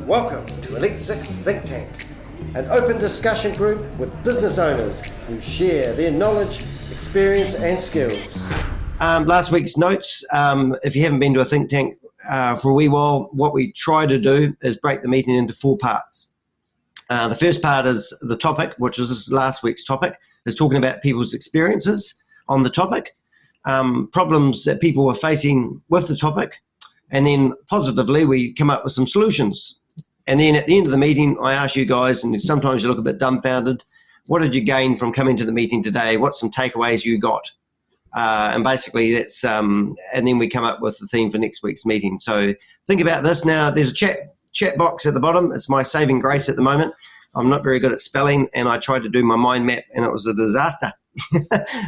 Welcome to Elite 6 Think Tank, an open discussion group with business owners who share their knowledge, experience and skills. Last week's notes, if you haven't been to a think tank for a wee while, what we try to do is break the meeting into 4 parts. The first part is the topic, which is last week's topic, is talking about people's experiences on the topic, problems that people are facing with the topic, and then positively we come up with some solutions. And then at the end of the meeting, I ask you guys, and sometimes you look a bit dumbfounded, what did you gain from coming to the meeting today? What's some takeaways you got? And basically that's, and then we come up with the theme for next week's meeting. So think about this now. There's a chat box at the bottom. It's my saving grace at the moment. I'm not very good at spelling, and I tried to do my mind map, and it was a disaster.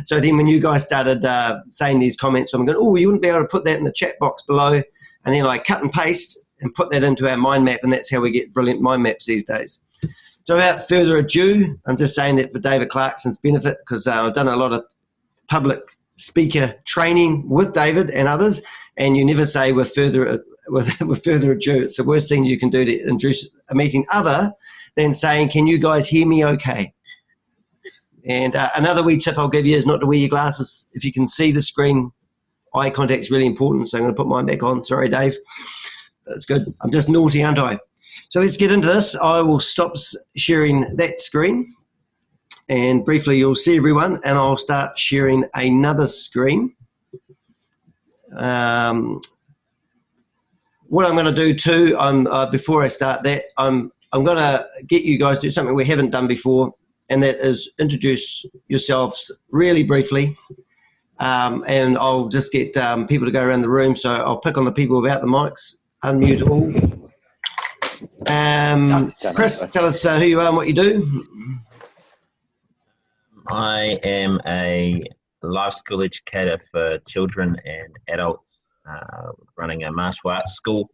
So then when you guys started saying these comments, I'm going, oh, you wouldn't be able to put that in the chat box below. And then I cut and paste and put that into our mind map, and that's how we get brilliant mind maps these days. So without further ado, I'm just saying that for David Clarkson's benefit, because I've done a lot of public speaker training with David and others, and you never say with further ado. It's the worst thing you can do to introduce a meeting other than saying, can you guys hear me okay? And another wee tip I'll give you is not to wear your glasses. If you can see the screen, eye contact is really important, so I'm going to put mine back on. Sorry, Dave. That's good. I'm just naughty, aren't I? So let's get into this. I will stop sharing that screen, and briefly you'll see everyone, and I'll start sharing another screen. What I'm going to do too, before I start that, I'm going to get you guys to do something we haven't done before, and that is introduce yourselves really briefly. And I'll just get people to go around the room, so I'll pick on the people without the mics. Unmute all. Chris, tell us who you are and what you do. I am a life skill educator for children and adults, running a martial arts school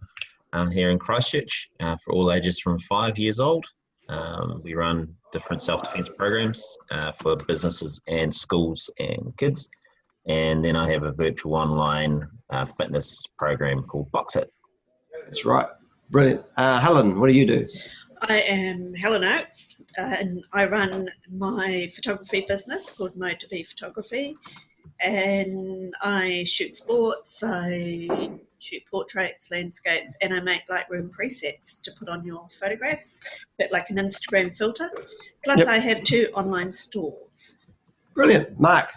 here in Christchurch for all ages from 5 years old. We run different self-defense programs for businesses and schools and kids. And then I have a virtual online fitness program called BoxFit. That's right. Brilliant. Helen, what do you do? I am Helen Oates, and I run my photography business called Mode V Photography, and I shoot sports, I shoot portraits, landscapes, and I make Lightroom presets to put on your photographs, a bit like an Instagram filter. Plus, yep. I have 2 online stores. Brilliant. Mark,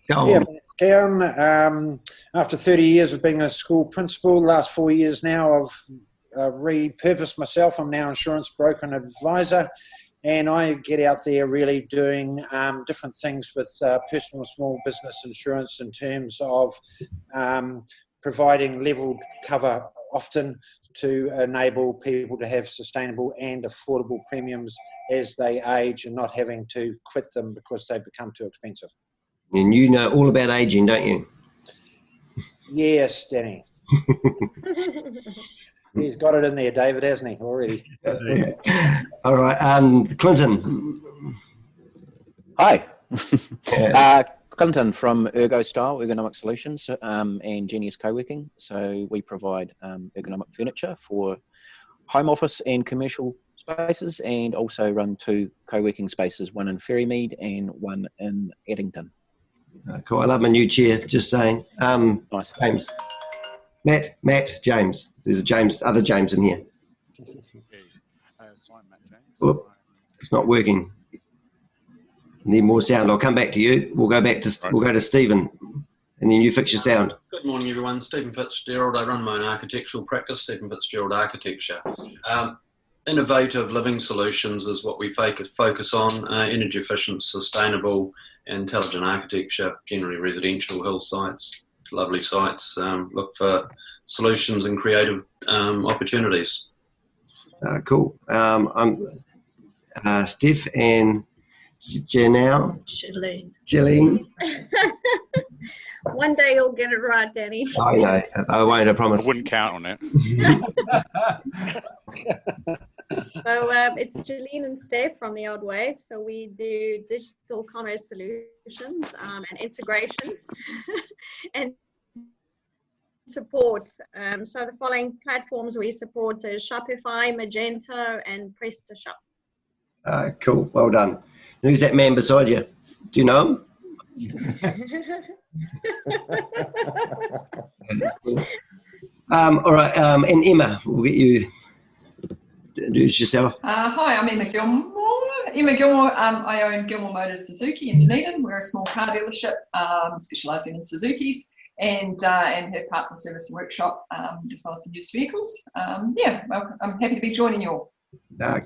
go on. Yeah, Karen, after 30 years of being a school principal, the last 4 years now I've repurposed myself. I'm now an insurance broker and advisor, and I get out there really doing different things with personal and small business insurance in terms of providing leveled cover often to enable people to have sustainable and affordable premiums as they age and not having to quit them because they become too expensive. And you know all about aging, don't you? Yes, Danny. He's got it in there, David, hasn't he, already? All right. Clinton. Hi. Clinton from Ergonomic Solutions and Genius Co-working. So we provide ergonomic furniture for home office and commercial spaces, and also run 2 co-working spaces, one in Ferrymead and one in Eddington. Cool. I love my new chair, just saying. Nice. James. Matt, James. There's a other James in here. Sorry, Matt James. Whoop, it's not working. Need more sound. I'll come back to you. We'll go to Stephen, and then you fix your sound. Good morning, everyone. Stephen Fitzgerald. I run my own architectural practice, Stephen Fitzgerald Architecture. Innovative living solutions is what we focus on. Energy efficient, sustainable, intelligent architecture, generally residential, hill sites, lovely sites. Look for solutions and creative opportunities. Cool. I'm Steph and Janelle. Jillian. One day you'll get it right, Danny. I know. I won't, I promise. I wouldn't count on it. So it's Jillian and Steph from The Old Wave. So we do digital commerce solutions and integrations and support. So the following platforms we support is Shopify, Magento, and PrestaShop. Cool, well done. Who's that man beside you? Do you know him? All right, and Emma, we'll get you to introduce yourself. Hi, I'm Emma Gilmore. I own Gilmore Motors Suzuki in Dunedin. We're a small car dealership specialising in Suzukis and have parts and service and workshop as well as some used vehicles. Well, I'm happy to be joining you all.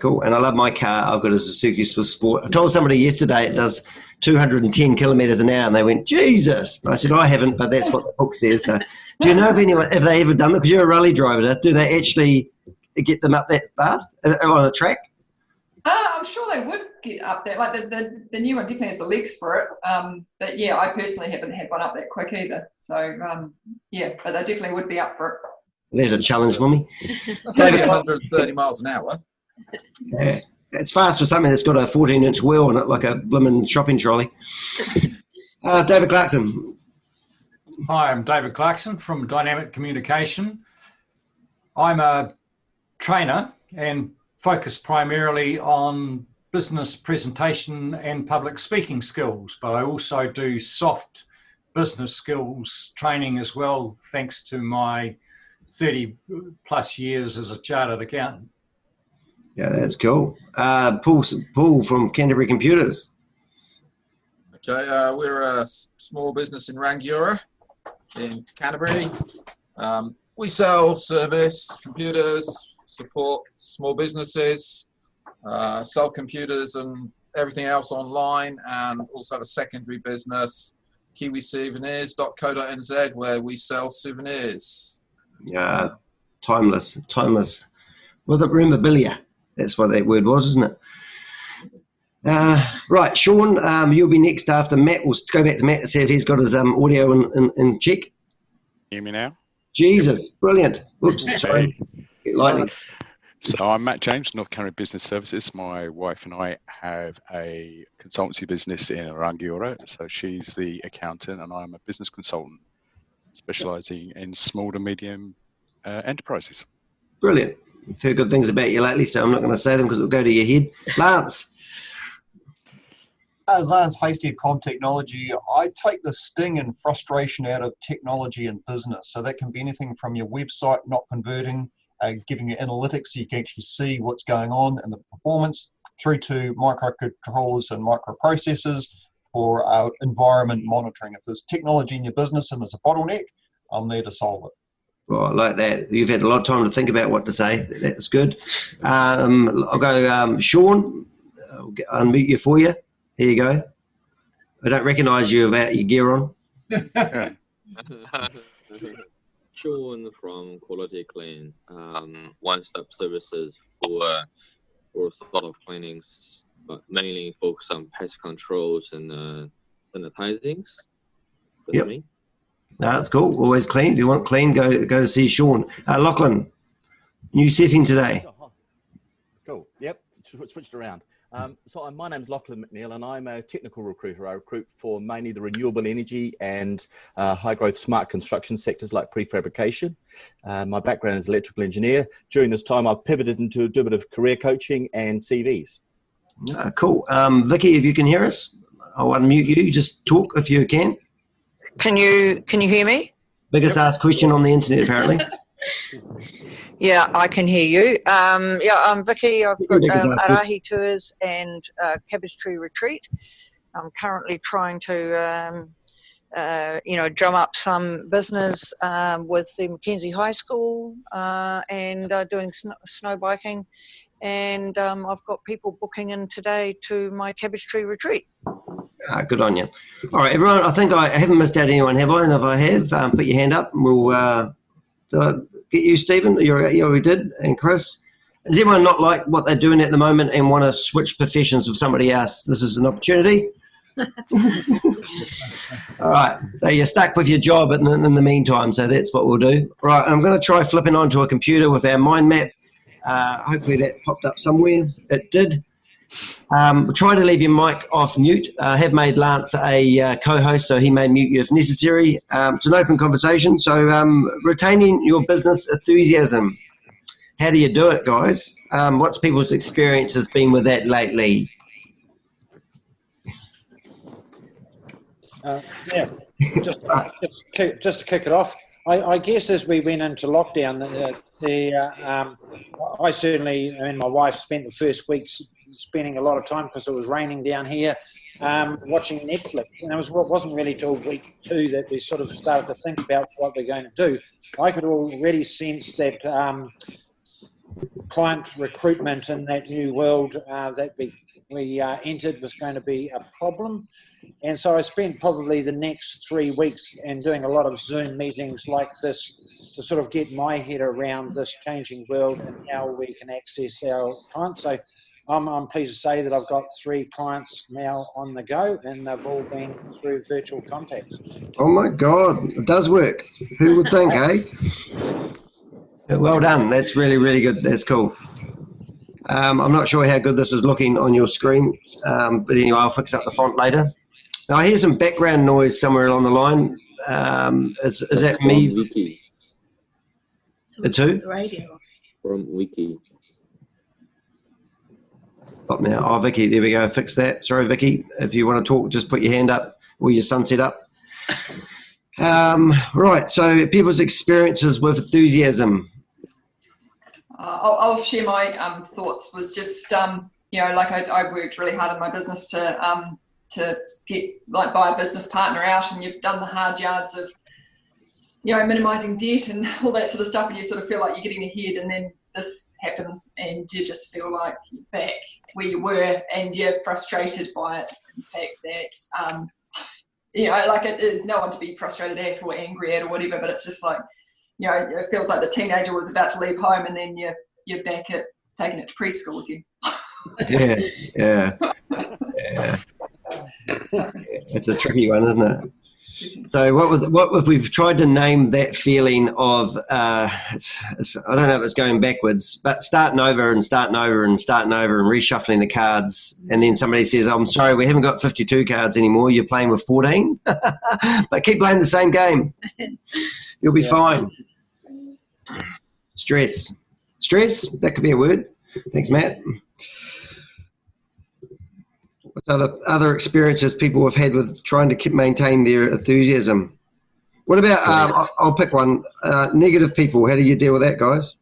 Cool, and I love my car. I've got a Suzuki Swift Sport. I told somebody yesterday it does 210 kilometres an hour, and they went, Jesus. I said, I haven't, but that's what the book says. So, do you know if they ever done it? Because you're a rally driver. Do they actually get them up that fast on a track? I'm sure they would get up there. Like the new one definitely has the legs for it. But yeah, I personally haven't had one up that quick either. So but they definitely would be up for it. There's a challenge for me. 130 miles an hour. Yeah, it's fast for something that's got a 14-inch wheel on it, like a blooming shopping trolley. David Clarkson. Hi, I'm David Clarkson from Dynamic Communication. I'm a trainer and focus primarily on business presentation and public speaking skills, but I also do soft business skills training as well, thanks to my 30 plus years as a chartered accountant. Yeah, that's cool. Paul from Canterbury Computers. Okay, we're a small business in Rangiora in Canterbury. We sell service, computers, support small businesses, sell computers and everything else online, and also have a secondary business, kiwisouvenirs.co.nz, where we sell souvenirs. Yeah, timeless. Well, the memorabilia. That's what that word was, isn't it? Right, Sean, you'll be next after Matt. We'll go back to Matt to see if he's got his audio in check. Hear me now? Jesus, brilliant. Whoops, sorry. Lightning. So I'm Matt James, North Canterbury Business Services. My wife and I have a consultancy business in Rangiora. So she's the accountant and I'm a business consultant specialising in small to medium enterprises. Brilliant. I've heard good things about you lately, so I'm not going to say them because it'll go to your head. Lance. Lance Hasty of Com Technology. I take the sting and frustration out of technology and business. So that can be anything from your website not converting, giving you analytics so you can actually see what's going on and the performance, through to microcontrollers and microprocessors for environment monitoring. If there's technology in your business and there's a bottleneck, I'm there to solve it. Well, I like that. You've had a lot of time to think about what to say. That's good. I'll go, Sean. I'll unmute you for you. Here you go. I don't recognise you without your gear on. Sean from Quality Clean. One-stop services for a lot of cleanings, but mainly focus on pest controls and sanitizings. Yep. Me. No, that's cool. Always clean. If you want clean, go to see Sean. Lachlan, new setting today. Oh, cool. Yep, switched around. So my name's Lachlan McNeil and I'm a technical recruiter. I recruit for mainly the renewable energy and high growth smart construction sectors like prefabrication. My background is electrical engineer. During this time, I've pivoted into a bit of career coaching and CVs. Cool. Vicky, if you can hear us, I'll unmute you. Just talk if you can. Can you hear me? Biggest asked question on the internet, apparently. Yeah, I can hear you. I'm Vicky. I've got Arahi Tours and Cabbage Tree Retreat. I'm currently trying to, drum up some business with the Mackenzie High School and doing snow biking. And I've got people booking in today to my Cabbage Tree Retreat. Good on you. All right, everyone, I think I haven't missed out anyone, have I? And if I have, put your hand up and we'll get you, Stephen. We did. And Chris. Does everyone not like what they're doing at the moment and want to switch professions with somebody else? This is an opportunity. All right. So you're stuck with your job in the meantime, so that's what we'll do. All right, I'm going to try flipping onto a computer with our mind map. Hopefully that popped up somewhere. It did. Try to leave your mic off mute. I have made Lance a co-host, so he may mute you if necessary. It's an open conversation. So retaining your business enthusiasm. How do you do it, guys? What's people's experience has been with that lately? Just to kick it off, I guess as we went into lockdown, I certainly, and my wife spent the first weeks spending a lot of time, because it was raining down here, watching Netflix. And it wasn't really till week 2 that we sort of started to think about what we're going to do. I could already sense that client recruitment in that new world that we entered was going to be a problem. And so I spent probably the next 3 weeks and doing a lot of Zoom meetings like this to sort of get my head around this changing world and how we can access our clients. So I'm pleased to say that I've got 3 clients now on the go, and they've all been through virtual contacts. Oh my God, it does work. Who would think, eh? Well done. That's really, really good. That's cool. I'm not sure how good this is looking on your screen, but anyway, I'll fix up the font later. Now, I hear some background noise somewhere along the line. Is that me? Wiki. It's who? Radio. From Wiki. Stop now. Oh, Vicky, there we go. Fix that. Sorry, Vicky. If you want to talk, just put your hand up or your sunset up. Right, so people's experiences with enthusiasm. I'll share my thoughts. Was just like I worked really hard in my business to get buy a business partner out, and you've done the hard yards of minimizing debt and all that sort of stuff, and you sort of feel like you're getting ahead, and then this happens and you just feel like you're back where you were, and you're frustrated by it. The fact that it is no one to be frustrated at or angry at or whatever, but it's just like, it feels like the teenager was about to leave home, and then you're back at taking it to preschool again. Yeah. It's a tricky one, isn't it? So what if we've tried to name that feeling of, I don't know if it's going backwards, but starting over and reshuffling the cards, and then somebody says, I'm sorry, we haven't got 52 cards anymore, you're playing with 14, but keep playing the same game. You'll be fine. Stress, that could be a word. Thanks, Matt. What's other experiences people have had with trying to maintain their enthusiasm? What about, I'll pick one, negative people. How do you deal with that, guys?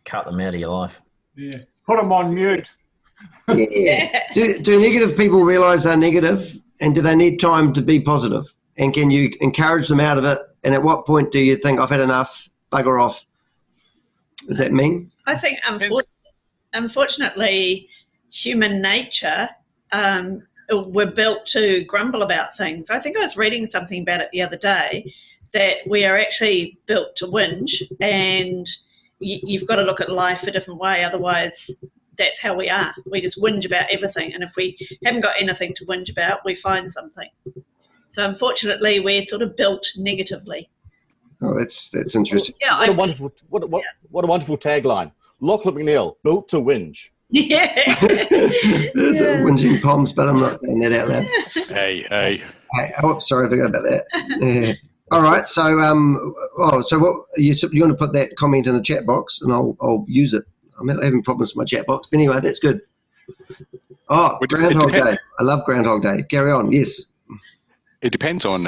Cut them out of your life. Yeah. Put them on mute. Yeah. Do negative people realise they're negative, and do they need time to be positive? And can you encourage them out of it? And at what point do you think, I've had enough, bugger off? Does that mean? I think, unfortunately, human nature, we're built to grumble about things. I think I was reading something about it the other day, that we are actually built to whinge, and you've got to look at life a different way. Otherwise, that's how we are. We just whinge about everything, and if we haven't got anything to whinge about, we find something. So unfortunately, we're sort of built negatively. Oh, that's interesting. Yeah, what a wonderful tagline. Lachlan McNeil, built to whinge. Yeah. There's a whinging Poms, but I'm not saying that out loud. Hey. Oh, sorry, I forgot about that. Yeah. All right, so so what you want to put that comment in the chat box, and I'll use it. I'm having problems with my chat box, but anyway, that's good. Oh, Groundhog Day. I love Groundhog Day. Carry on. Yes. It depends on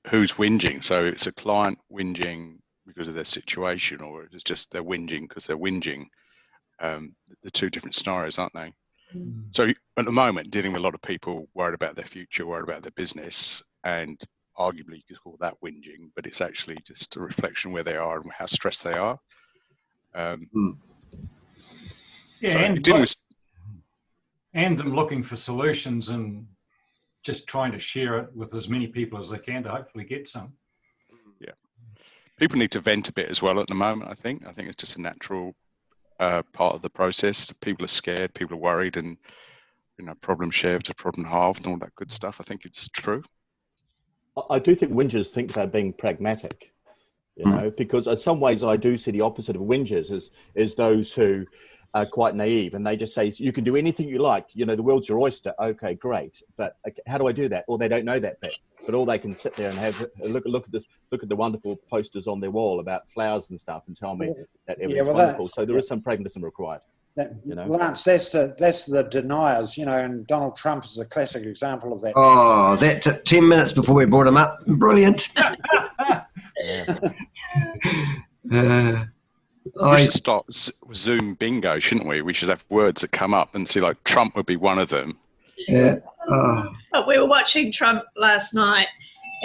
who's whinging. So it's a client whinging because of their situation, or it's just they're whinging because they're whinging. The two different scenarios, aren't they? So at the moment, dealing with a lot of people worried about their future, worried about their business, and arguably you could call that whinging, but it's actually just a reflection where they are and how stressed they are. And them looking for solutions and just trying to share it with as many people as they can to hopefully get some. Yeah. People need to vent a bit as well at the moment, I think. I think it's just a natural part of the process. People are scared, people are worried, and problem shared to problem halved and all that good stuff. I think it's true. I do think whingers think they're being pragmatic. You know, because in some ways I do see the opposite of whingers is those who are quite naive and they just say, you can do anything you like. You know, the world's your oyster. Okay, great. But how do I do that? Well, they don't know that bit. But all they can sit there and have look at the wonderful posters on their wall about flowers and stuff and tell me that everything's wonderful. So there is some pragmatism required. You know? Lance, that's the deniers, you know, and Donald Trump is a classic example of that. Oh, that took 10 minutes before we brought him up. Brilliant. We should start Zoom bingo, shouldn't we? We should have words that come up and see, like, Trump would be one of them. Yeah. We were watching Trump last night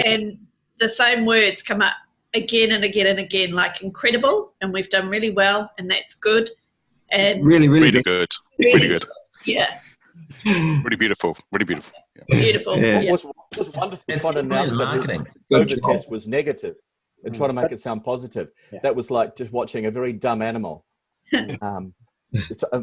and the same words come up again and again and again, like incredible, and we've done really well, and that's good. And really good. Really good. Yeah. Really beautiful. Really beautiful. Yeah. Beautiful. Yeah. What was wonderful trying to announce that his COVID test was negative and try to make it sound positive. Yeah. That was like just watching a very dumb animal.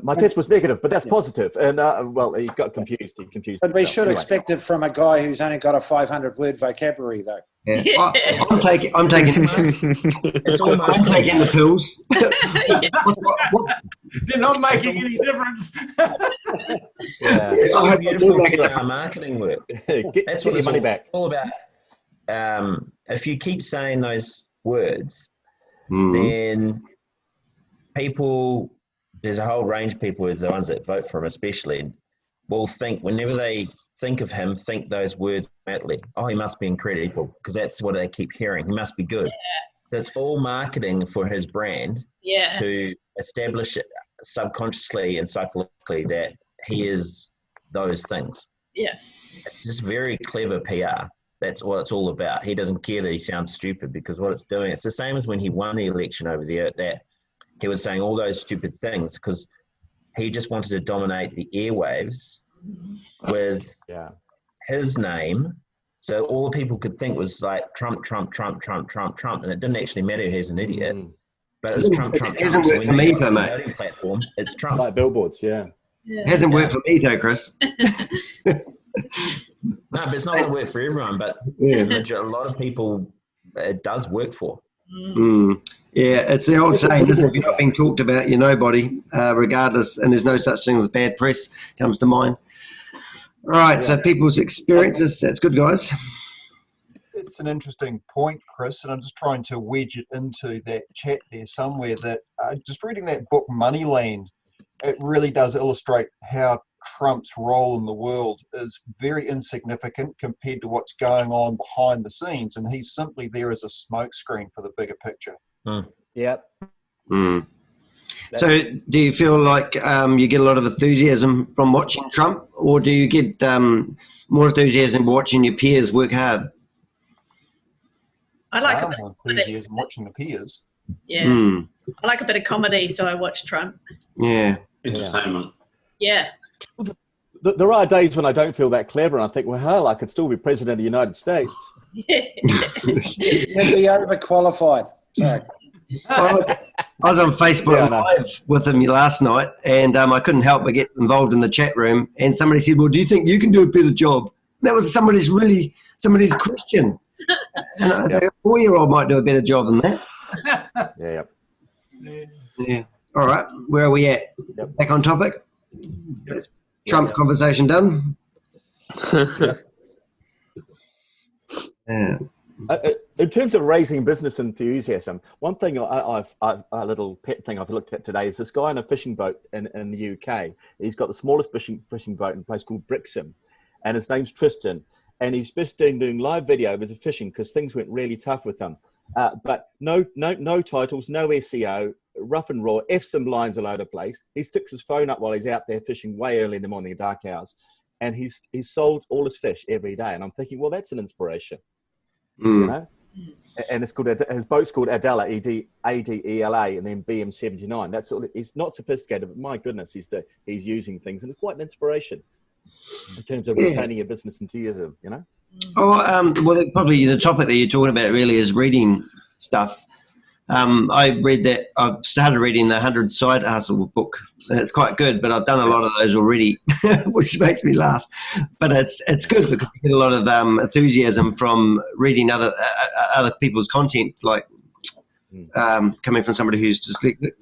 My test was negative, but that's positive. And well, he got confused. But we should expect it from a guy who's only got a 500-word vocabulary, though. Yeah. I'm taking the pills. They're not making any difference. It's all beautiful marketing work. That's what your money back. All about. If you keep saying those words, then people. There's a whole range of people, the ones that vote for him especially, will think, whenever they think of him, think those words automatically. Oh, he must be incredible, because that's what they keep hearing. He must be good. Yeah. So it's all marketing for his brand to establish it subconsciously and psychologically that he is those things. Yeah. It's just very clever PR. That's what it's all about. He doesn't care that he sounds stupid, because what it's doing, it's the same as when he won the election over there, that he was saying all those stupid things because he just wanted to dominate the airwaves with his name. So all the people could think was like Trump, and it didn't actually matter who's an idiot. But it was Trump. It hasn't worked for me though, mate. Platform, it's Trump. Like billboards, It hasn't worked for me though, Chris. No, but it's not going to work for everyone. But a lot of people, it does work for. Yeah, it's the old saying, isn't it? If you're not being talked about, you're nobody, regardless, and there's no such thing as bad press comes to mind. All right, so people's experiences, that's good, guys. It's an interesting point, Chris, and I'm just trying to wedge it into that chat there somewhere that just reading that book, Moneyland, it really does illustrate how Trump's role in the world is very insignificant compared to what's going on behind the scenes, and he's simply there as a smokescreen for the bigger picture. Yep. So do you feel like you get a lot of enthusiasm from watching Trump, or do you get more enthusiasm watching your peers work hard? I like enthusiasm watching the peers. Yeah. I like a bit of comedy, so I watch Trump. Yeah. Entertainment. Yeah. There are days when I don't feel that clever and I think, well, hell, I could still be president of the United States. You'd be overqualified. Sorry. I was on Facebook Live with him last night, and I couldn't help but get involved in the chat room, and somebody said, well, do you think you can do a better job? That was somebody's question. And I think a 4-year-old might do a better job than that. Yeah. All right, where are we at? Back on topic? Trump conversation done? In terms of raising business enthusiasm, one thing a little pet thing I've looked at today is this guy on a fishing boat in the UK. He's got the smallest fishing boat in a place called Brixham, and his name's Tristan. And he's just doing live video of his fishing because things went really tough with him. But no titles, no SEO, rough and raw, some lines all over the place. He sticks his phone up while he's out there fishing way early in the morning, dark hours, and he's sold all his fish every day. And I'm thinking, well, that's an inspiration, you know. And it's called his boat's called Adela, Adela, and then BM79. That's all. He's not sophisticated, but my goodness, he's using things, and it's quite an inspiration in terms of retaining your business enthusiasm, you know. Well, probably the topic that you're talking about really is reading stuff. I've started reading the 100 Side Hustle book, and it's quite good, but I've done a lot of those already, which makes me laugh. But it's good because you get a lot of enthusiasm from reading other people's content, like coming from somebody who's dyslexic.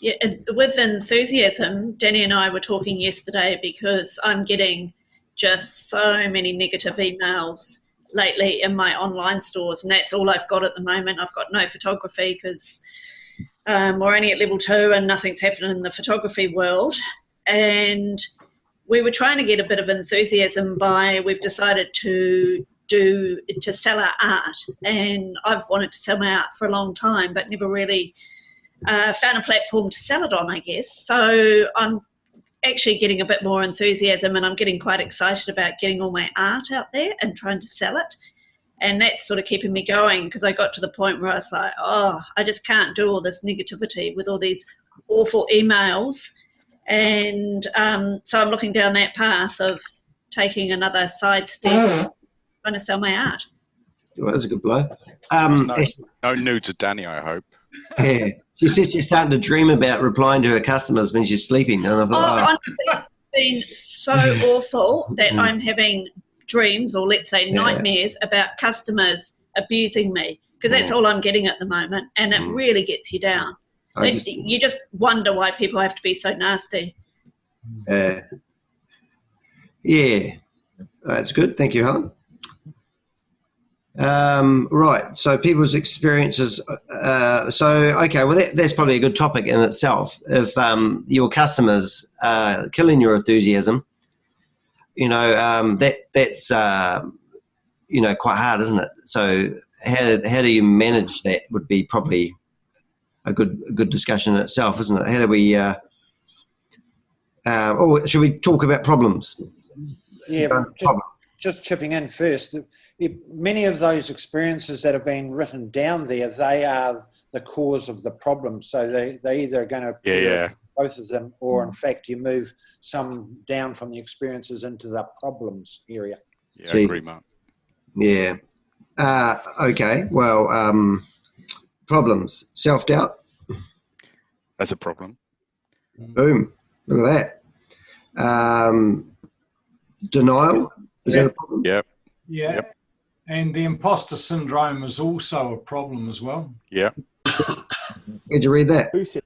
Yeah, with enthusiasm, Danny and I were talking yesterday because I'm getting just so many negative emails lately in my online stores, and that's all I've got at the moment. I've got no photography because we're only at level 2 and nothing's happening in the photography world. And we were trying to get a bit of enthusiasm we've decided to sell our art, and I've wanted to sell my art for a long time but never really found a platform to sell it on, I guess. So I'm actually getting a bit more enthusiasm, and I'm getting quite excited about getting all my art out there and trying to sell it. And that's sort of keeping me going, because I got to the point where I was like, I just can't do all this negativity with all these awful emails. And so I'm looking down that path of taking another side step, trying to sell my art. Well, that's a good blow. No nudes of Danny, I hope. Yeah. She says she's starting to dream about replying to her customers when she's sleeping. And I thought, Honestly, it's been so awful that I'm having dreams, or let's say nightmares, about customers abusing me, because that's all I'm getting at the moment, and it really gets you down. You just wonder why people have to be so nasty. Yeah, that's good. Thank you, Helen. Right, so people's experiences. Okay, well, that's probably a good topic in itself. If your customers are killing your enthusiasm, that's quite hard, isn't it? So how do you manage that would be probably a good discussion in itself, isn't it? How do we should we talk about problems? Yeah, just chipping in first, many of those experiences that have been written down there, they are the cause of the problem. So they either are going to both of them, or in fact you move some down from the experiences into the problems area. Yeah, I agree, Mark. Yeah. Okay. Well, problems. Self-doubt. That's a problem. Boom. Look at that. Denial. Is that a problem? Yep. Yeah. Yep. And the imposter syndrome is also a problem as well. Yeah. Did you read that? Who said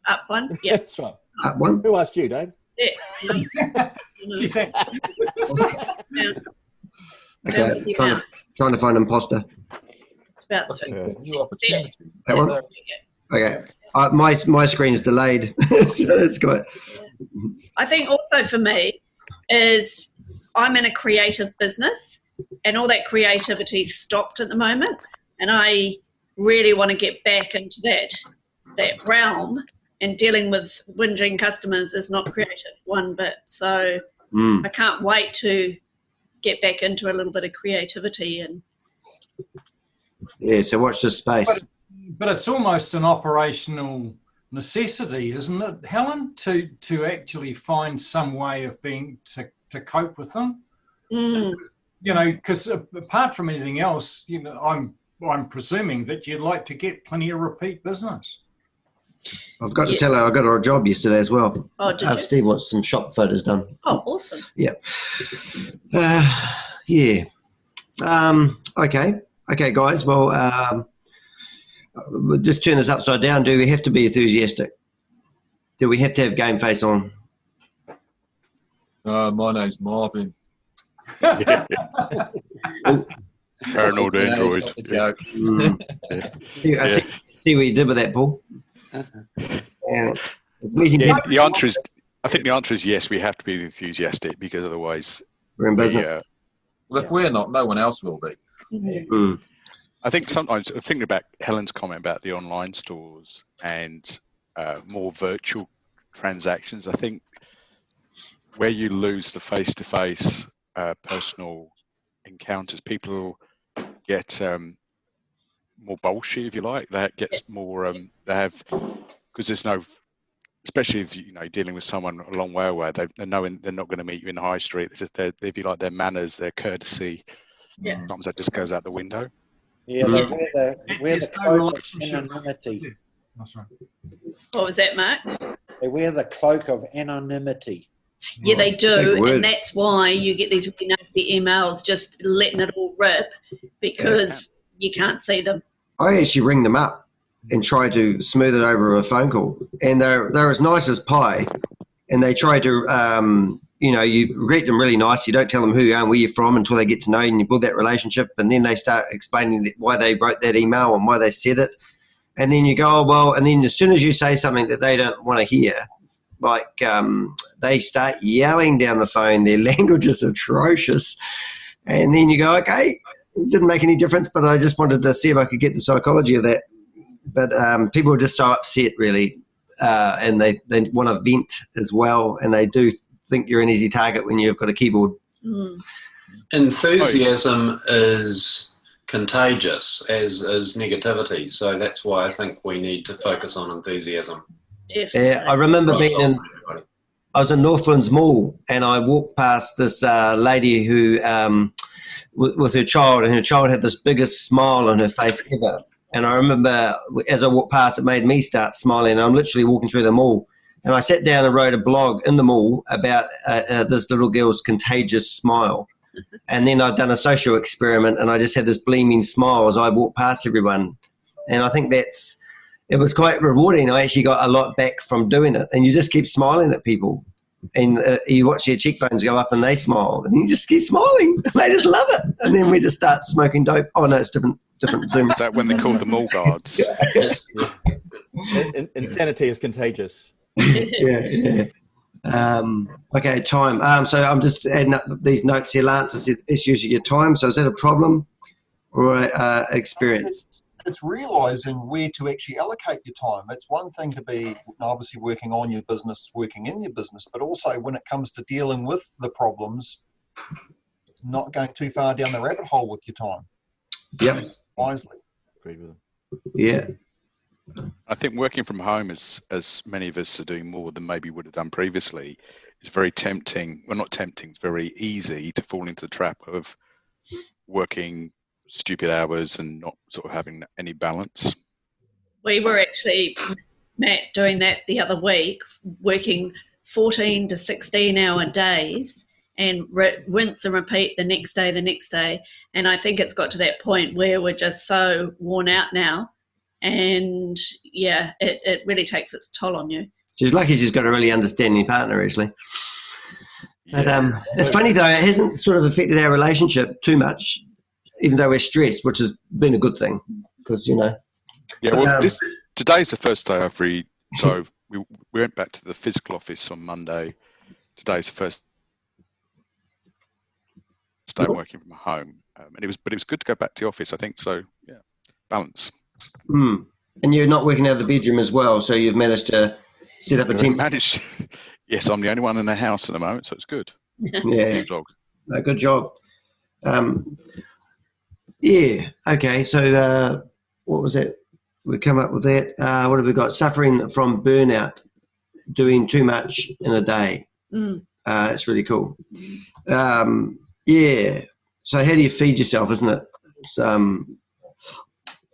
Up one? Yeah. That's right. Up one? Who asked you, Dave? Yeah. Do you think? Okay. Trying to find imposter. It's about the New opportunities. That one? Okay. My screen is delayed, so that's good. I think also for me is I'm in a creative business, and all that creativity stopped at the moment, and I really want to get back into that realm, and dealing with whinging customers is not creative one bit. So I can't wait to get back into a little bit of creativity. And so watch this space. But it's almost an operational necessity, isn't it, Helen, to actually find some way of to cope with them? Because apart from anything else, I'm presuming that you'd like to get plenty of repeat business. I've got to tell her I got her a job yesterday as well. Oh, did you? Steve wants some shop photos done. Oh, awesome. Yeah. Okay, guys. Well, we'll just turn this upside down. Do we have to be enthusiastic? Do we have to have game face on? My name's Marvin. Paranoid android. See what you did with that, Paul. The answer is, I think the answer is yes. We have to be enthusiastic, because otherwise we're in business. Well, if we're not, no one else will be. I think sometimes thinking about Helen's comment about the online stores and more virtual transactions, I think where you lose the face-to-face personal encounters, people get more bullshit, if you like. That gets more. They have, because there's no, especially if you're dealing with someone a long way away. They're knowing they're not going to meet you in the high street. It's just if you like, their manners, their courtesy. Yeah. Sometimes that just goes out the window. Yeah, they wear the cloak of anonymity. That's right. What was that, Mark? They wear the cloak of anonymity. Yeah, they do, and that's why you get these really nasty emails just letting it all rip, because you can't see them. I actually ring them up and try to smooth it over a phone call, and they're as nice as pie, and they try to you greet them really nice. You don't tell them who you are and where you're from until they get to know you, and you build that relationship, and then they start explaining why they wrote that email and why they said it, and then you go, oh well, and then as soon as you say something that they don't want to hear, like they start yelling down the phone. Their language is atrocious, and then you go, okay, it didn't make any difference, but I just wanted to see if I could get the psychology of that. But people are just so upset, really, and they want to vent as well, and they do think you're an easy target when you've got a keyboard. Mm. Enthusiasm is contagious, as is negativity. So that's why I think we need to focus on enthusiasm. Definitely. Yeah, I remember I was in Northlands Mall, and I walked past this lady who with her child, and her child had this biggest smile on her face ever. And I remember as I walked past, it made me start smiling. I'm literally walking through the mall, and I sat down and wrote a blog in the mall about this little girl's contagious smile. And then I'd done a social experiment, and I just had this gleaming smile as I walked past everyone. And I think it was quite rewarding. I actually got a lot back from doing it. And you just keep smiling at people, and you watch their cheekbones go up and they smile, and you just keep smiling. They just love it. And then we just start smoking dope. Oh no, it's different Zoom. Is that when they call the mall guards? Insanity is contagious. Yeah. Okay, time. So I'm just adding up these notes here. Lance said best use of your time. So is that a problem or a experience? It's realising where to actually allocate your time. It's one thing to be obviously working on your business, working in your business, but also when it comes to dealing with the problems, not going too far down the rabbit hole with your time. Yep. Wisely. Agree with them. Yeah. I think working from home, as many of us are doing more than maybe would have done previously, is very tempting. Well, not tempting, it's very easy to fall into the trap of working stupid hours and not sort of having any balance. We were actually, Matt, doing that the other week, working 14 to 16 hour days and rinse and repeat the next day. And I think it's got to that point where we're just so worn out now. And yeah, it really takes its toll on you. She's lucky she's got a really understanding partner, actually. But it's funny though, it hasn't sort of affected our relationship too much, even though we're stressed, which has been a good thing because, Yeah, well, today's the first day so we went back to the physical office on Monday. Today's the first day working from home, and it was good to go back to the office, I think. So yeah, balance. Mm. And you're not working out of the bedroom as well, so you've managed to set up a team. Yes, I'm the only one in the house at the moment, so it's good. Yeah, good job. Yeah, okay, so what was that? We come up with that. What have we got? Suffering from burnout, doing too much in a day. That's really cool. Yeah, so how do you feed yourself, isn't it? It's,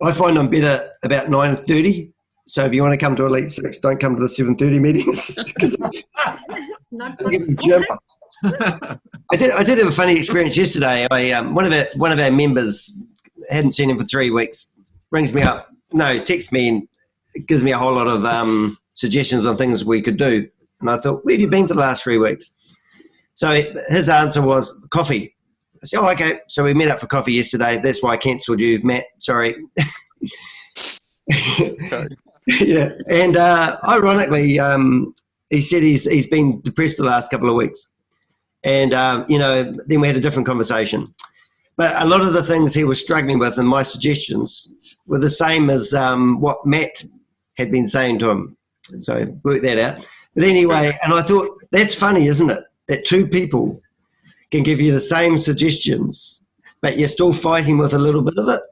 I find I'm better about 9:30. So if you want to come to Elite 6, don't come to the 7:30 meetings. I did have a funny experience yesterday. One of our members, hadn't seen him for 3 weeks, rings me up. No, texts me and gives me a whole lot of suggestions on things we could do. And I thought, where have you been for the last 3 weeks? So his answer was coffee. I said, oh, okay. So we met up for coffee yesterday. That's why I cancelled you, Matt. Sorry. Yeah. And ironically, he said he's been depressed the last couple of weeks. And, then we had a different conversation. But a lot of the things he was struggling with and my suggestions were the same as what Matt had been saying to him. So work that out. But anyway, and I thought, that's funny, isn't it? That two people can give you the same suggestions, but you're still fighting with a little bit of it.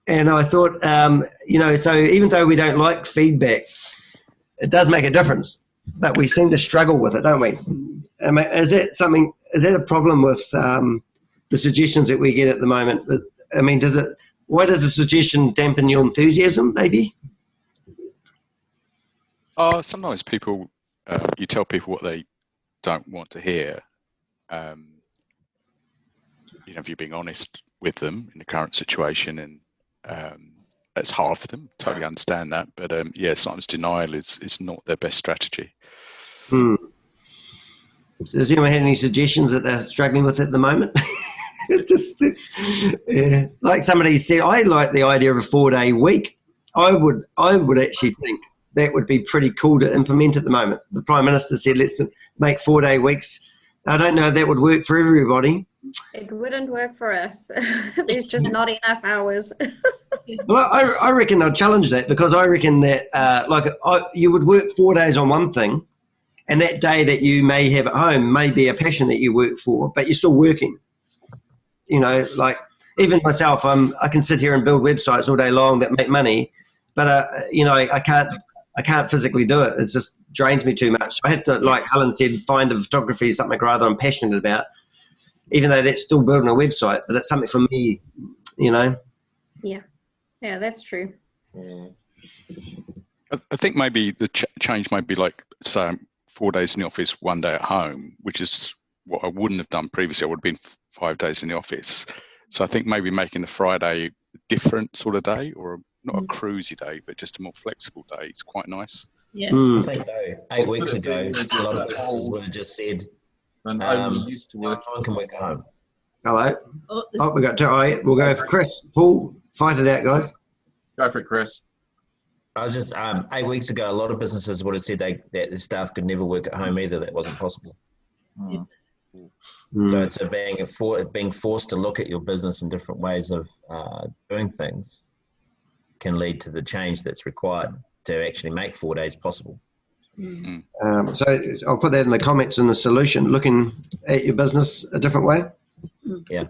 And I thought, so even though we don't like feedback, it does make a difference. But we seem to struggle with it, don't we? Is that a problem with the suggestions that we get at the moment? I mean, why does a suggestion dampen your enthusiasm, maybe? Sometimes people, you tell people what they don't want to hear. If you're being honest with them in the current situation, and it's hard for them. Totally understand that, but yeah, sometimes denial is not their best strategy. So does anyone have any suggestions that they're struggling with at the moment? Like somebody said, I like the idea of a 4-day week. I would actually think that would be pretty cool to implement at the moment. The Prime Minister said let's make 4-day weeks. I don't know if that would work for everybody. It wouldn't work for us. There's just not enough hours. Well, I reckon I'll challenge that, because I reckon that you would work 4 days on one thing, and that day that you may have at home may be a passion that you work for, but you're still working. You know, like even myself, I can sit here and build websites all day long that make money, but you know, I can't physically do it. It just drains me too much. So I have to, like Helen said, find a photography, something rather I'm passionate about, even though that's still building a website, but it's something for me, you know. Yeah, that's true. I think maybe the change might be like, say, 4 days in the office, 1 day at home, which is what I wouldn't have done previously. I would have been 5 days in the office. So I think maybe making the Friday a different sort of day, or not a cruisy day, but just a more flexible day, is quite nice. I think though, 8 weeks ago, a lot of businesses would have just said, and only used to work. I can work at home. Hello. We got two. We'll go for Chris. Paul, fight it out, guys. Go for it, Chris. I was just 8 weeks ago, a lot of businesses would have said that the staff could never work at home either. That wasn't possible. So it's being forced to look at your business in different ways of doing things can lead to the change that's required to actually make 4 days possible. So I'll put that in the comments in the solution, looking at your business a different way. Yeah.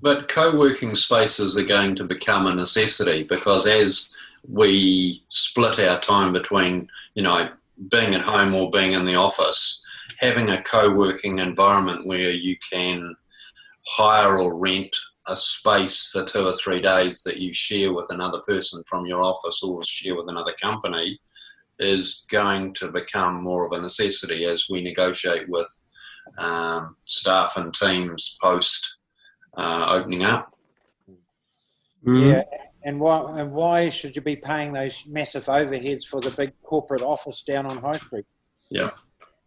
But co-working spaces are going to become a necessity, because as we split our time between, you know, being at home or being in the office, having a co-working environment where you can hire or rent a space for 2 or 3 days that you share with another person from your office or share with another company is going to become more of a necessity as we negotiate with staff and teams post opening up. Yeah, and why should you be paying those massive overheads for the big corporate office down on High Street? Yeah.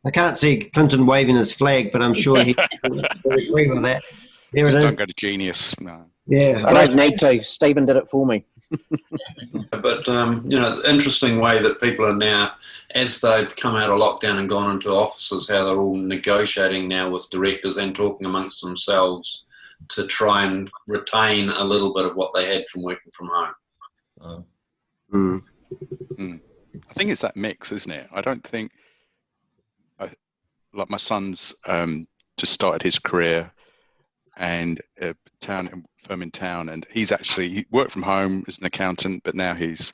I can't see Clinton waving his flag, but I'm sure he will agree with that. There it is. Don't go to Genius. No. Yeah. I don't need to. Stephen did it for me. But, you know, interesting way that people are now, as they've come out of lockdown and gone into offices, how they're all negotiating now with directors and talking amongst themselves to try and retain a little bit of what they had from working from home. I think it's that mix, isn't it? I don't think, like my son's just started his career and a firm in town, and he worked from home as an accountant, but now he's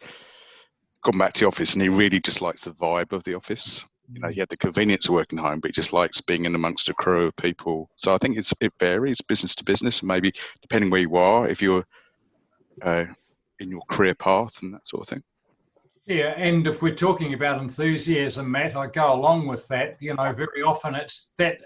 gone back to the office, and he really just likes the vibe of the office. You know, he had the convenience of working home, but he just likes being in amongst a crew of people. So I think it varies business to business, and maybe depending where you are, if you're in your career path and that sort of thing. Yeah, and if we're talking about enthusiasm, Matt, I go along with that. You know, very often it's that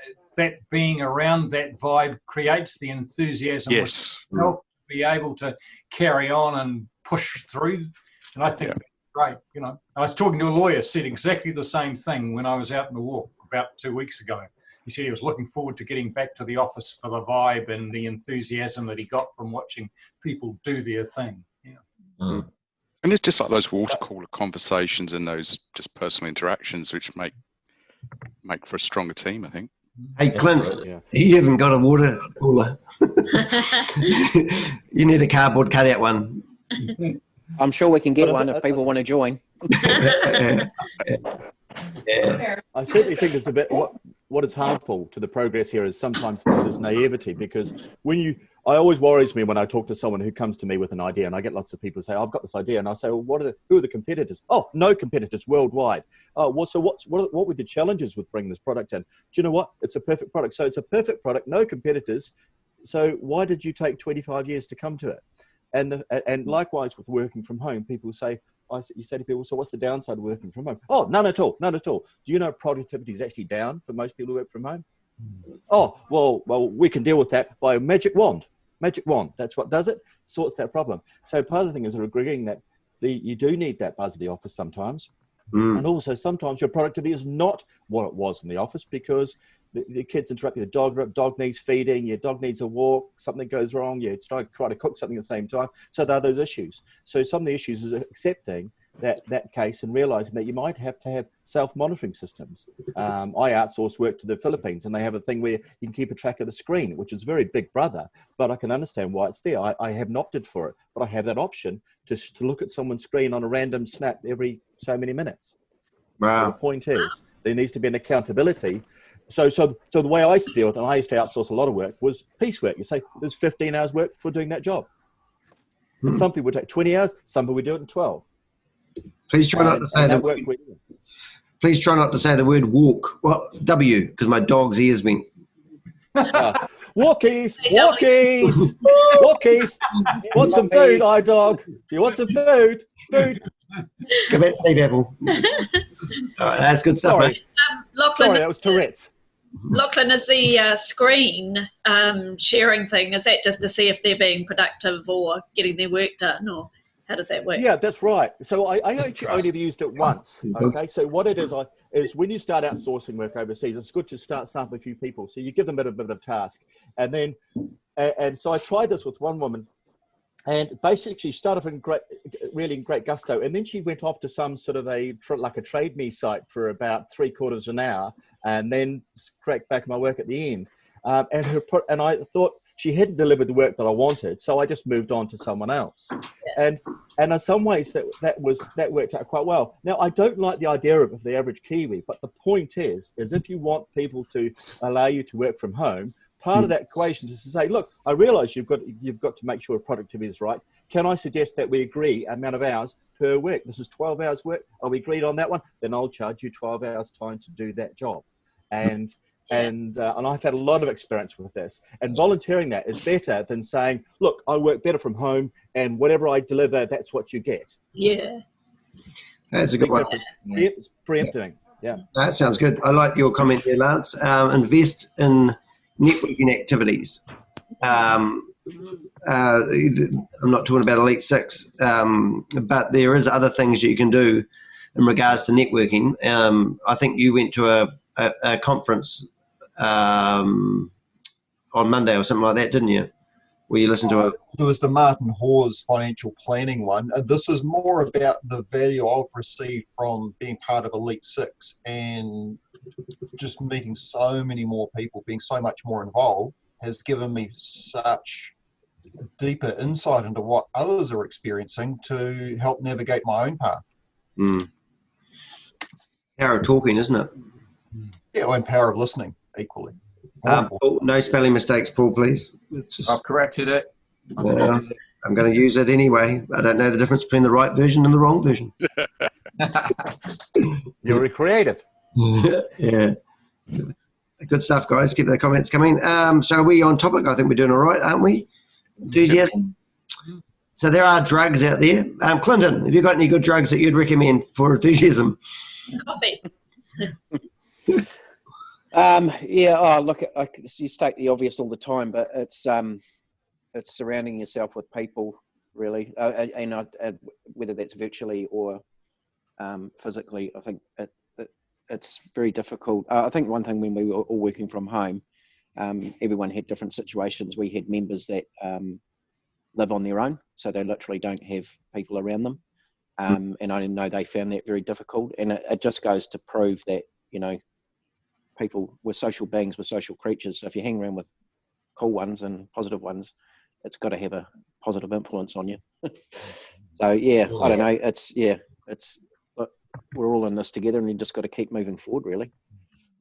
being around that vibe creates the enthusiasm. Yes. To be able to carry on and push through. And I think that's great. You know, I was talking to a lawyer, said exactly the same thing when I was out on a walk about 2 weeks ago. He said he was looking forward to getting back to the office for the vibe and the enthusiasm that he got from watching people do their thing. Yeah. And it's just like those water cooler conversations and those just personal interactions which make for a stronger team, I think. Hey, Clint, you haven't got a water cooler. You need a cardboard cutout one. I'm sure we can get one if people want to join. I certainly think it's a bit what is harmful to the progress here is sometimes this naivety, because I always worries me when I talk to someone who comes to me with an idea, and I get lots of people say, I've got this idea, and I say, well, who are the competitors? Oh, no competitors worldwide. Oh, what were the challenges with bringing this product in? Do you know what? It's a perfect product. So it's a perfect product, no competitors. So why did you take 25 years to come to it? And likewise with working from home, people say, you say to people, so what's the downside of working from home? Oh, none at all. Do you know productivity is actually down for most people who work from home? Oh, well, we can deal with that by a magic wand. magic wand. That's what does it, sorts that problem. So part of the thing is agreeing that you do need that buzz at the office sometimes. And also sometimes your productivity is not what it was in the office because the kids interrupt you, the dog needs feeding, your dog needs a walk, something goes wrong, you try to cook something at the same time. So there are those issues. So some of the issues is accepting that case and realizing that you might have to have self-monitoring systems. I outsource work to the Philippines and they have a thing where you can keep a track of the screen, which is very big brother, but I can understand why it's there. I haven't opted for it, but I have that option to look at someone's screen on a random snap every so many minutes. Wow. So the point is there needs to be an accountability. So the way I used to deal with it, and I used to outsource a lot of work, was piecework. You say there's 15 hours work for doing that job. And some people would take 20 hours, some people would do it in 12. Please try not to say the word. Please try not to say the word walk. Well, W, because my dog's ears went. Walkies. Want some food, dog? Do you want some food? Food. Come back, Steve Apple. All right, that's good stuff, Sorry. mate. Lachlan, Sorry, that was Tourette's. Lachlan, is the screen sharing thing, is that just to see if they're being productive or getting their work done, or how does that work? Yeah, that's right. So I actually only ever used it once. Okay, so what it is when you start outsourcing work overseas, it's good to start sampling a few people. So you give them a bit of a task, and then so I tried this with one woman. And basically, she started really in great gusto, and then she went off to some sort of like a Trade Me site for about 3/4 of an hour, and then cracked back my work at the end. And I thought she hadn't delivered the work that I wanted, so I just moved on to someone else. And in some ways, that worked out quite well. Now, I don't like the idea of the average Kiwi, but the point is if you want people to allow you to work from home, part of that equation is to say, look, I realise you've got to make sure productivity is right. Can I suggest that we agree amount of hours per week? This is 12 hours work. Are we agreed on that one? Then I'll charge you 12 hours time to do that job. And I've had a lot of experience with this. And volunteering that is better than saying, look, I work better from home, and whatever I deliver, that's what you get. Yeah. That's a good one. It's preempting. Yeah. That sounds good. I like your comment there, Lance. Invest in networking activities. I'm not talking about Elite Six, but there is other things you can do in regards to networking. I think you went to a conference on Monday or something like that, didn't you? Where you listened to There was the Martin Hawes financial planning one. This was more about the value I've received from being part of Elite Six and just meeting so many more people, being so much more involved, has given me such deeper insight into what others are experiencing to help navigate my own path. Power of talking, isn't it? Yeah, and power of listening equally. Paul, no spelling mistakes, Paul, please. I've corrected it. I'm going to use it anyway. I don't know the difference between the right version and the wrong version. You're creative. Yeah. Good stuff, guys. Keep the comments coming. So are we on topic? I think we're doing all right, aren't we? Enthusiasm. So there are drugs out there. Clinton, have you got any good drugs that you'd recommend for enthusiasm? Coffee. Look, you state the obvious all the time, but it's surrounding yourself with people, really, and whether that's virtually or physically. I think it's very difficult. I think one thing when we were all working from home, everyone had different situations. We had members that live on their own, so they literally don't have people around them, and I know they found that very difficult. And it just goes to prove that, people, we're social beings, we're social creatures. So if you hang around with cool ones and positive ones, it's got to have a positive influence on you. So yeah, I don't know. It's we're all in this together, and you just got to keep moving forward, really.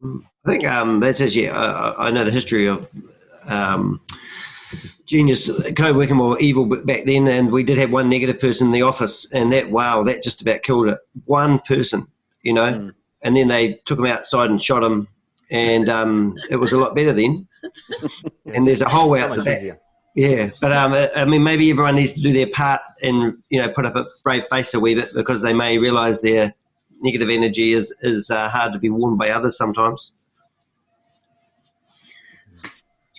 I think that's actually, I know the history of Genius co-working were evil back then, and we did have one negative person in the office, and that just about killed it. One person, and then they took him outside and shot him, and it was a lot better then. And there's a hole out the back. Easier. Yeah, but I mean, maybe everyone needs to do their part and put up a brave face a wee bit, because they may realise their negative energy is hard to be worn by others sometimes.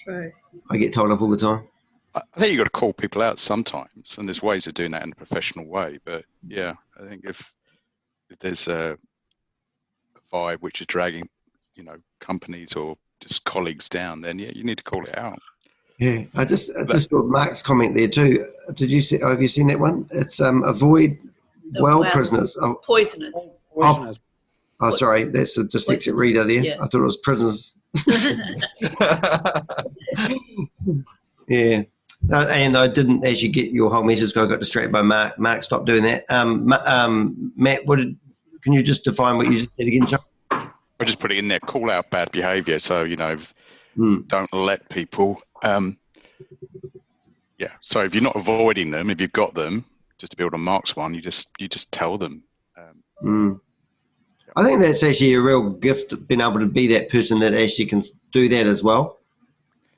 True. I get told off all the time. I think you've got to call people out sometimes, and there's ways of doing that in a professional way. But yeah, I think if there's a vibe which is dragging, companies or just colleagues down, then yeah, you need to call it out. Yeah, I just thought Mark's comment there too. Did you see? Have you seen that one? It's avoid prisoners. Poisoners. Oh, sorry, that's a dyslexic reader there. Yeah. I thought it was prisoners. Yeah. And I didn't actually get your whole message because I got distracted by Mark. Mark, stop doing that. Matt, can you just define what you just said again? Sorry? I just put it in there, call out bad behaviour. So, don't let people, so if you're not avoiding them, if you've got them, just to build on Mark's one, you just tell them. I think that's actually a real gift, being able to be that person that actually can do that as well.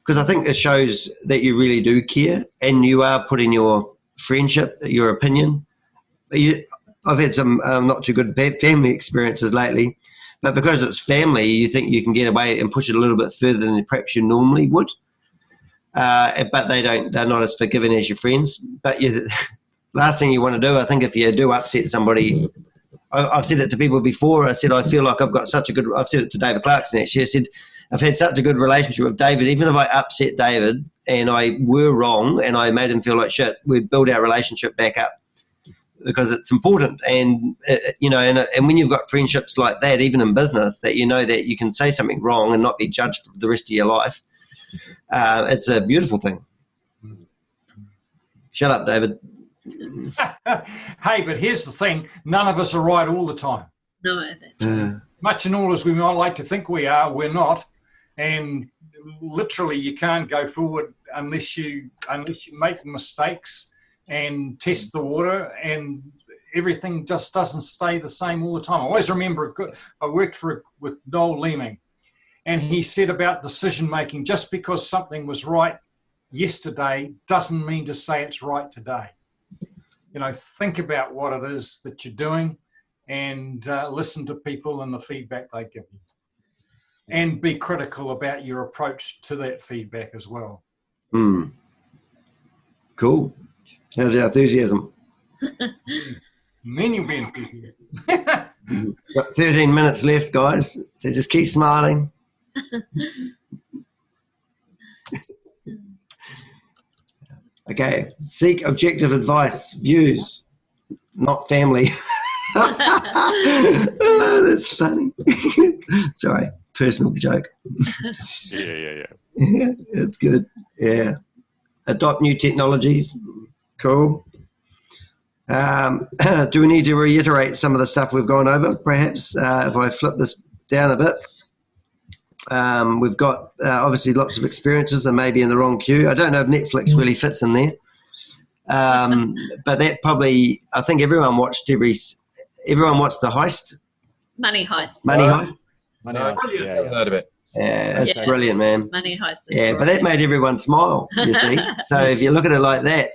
Because I think it shows that you really do care and you are putting your friendship, your opinion. I've had some not too good family experiences lately, but because it's family, you think you can get away and push it a little bit further than perhaps you normally would. But they're not as forgiving as your friends. But last thing you want to do, I think, if you do upset somebody, I've said it to people before. I said, I feel like I've said it to David Clarkson actually. I said, I've had such a good relationship with David. Even if I upset David and I were wrong and I made him feel like shit, we'd build our relationship back up because it's important. And, and when you've got friendships like that, even in business, that that you can say something wrong and not be judged for the rest of your life, it's a beautiful thing. Shut up, David. Hey, but here's the thing. None of us are right all the time. No, that's right. Much and all as we might like to think we are, we're not. And literally you can't go forward unless you make mistakes and test the water, and everything just doesn't stay the same all the time. I always remember I worked with Noel Leeming, and he said about decision making, just because something was right yesterday doesn't mean to say it's right today. Think about what it is that you're doing and listen to people and the feedback they give you. And be critical about your approach to that feedback as well. Cool. How's your enthusiasm? Then you'll be enthusiastic. Got 13 minutes left, guys. So just keep smiling. Okay. Seek objective advice, views, not family. Oh, that's funny. Sorry, personal joke. Yeah. Yeah, that's good. Yeah. Adopt new technologies. Cool. Do we need to reiterate some of the stuff we've gone over? Perhaps if I flip this down a bit. We've got obviously lots of experiences that may be in the wrong queue. I don't know if Netflix really fits in there. But that probably, I think everyone watched the Heist. Money Heist. Money Heist. Yeah, I've heard of it. Yeah, it's brilliant, man. Money Heist. Yeah, but that made everyone smile, you see. So if you look at it like that,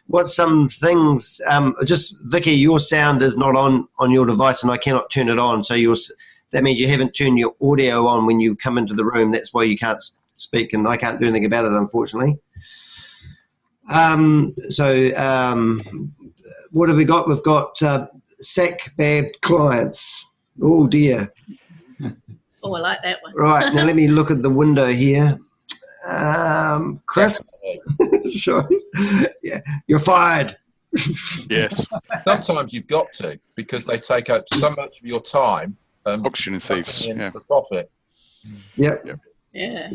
what's some things, just Vicky, your sound is not on your device and I cannot turn it on. So that means you haven't turned your audio on when you come into the room. That's why you can't speak, and I can't do anything about it, unfortunately. What have we got? We've got sack bad clients. Oh, dear. Oh, I like that one. Right, now let me look at the window here. Chris? Sorry. Yeah, you're fired. Yes. Sometimes you've got to, because they take up so much of your time. Auction thieves. Yeah. For profit. Yep. Yeah.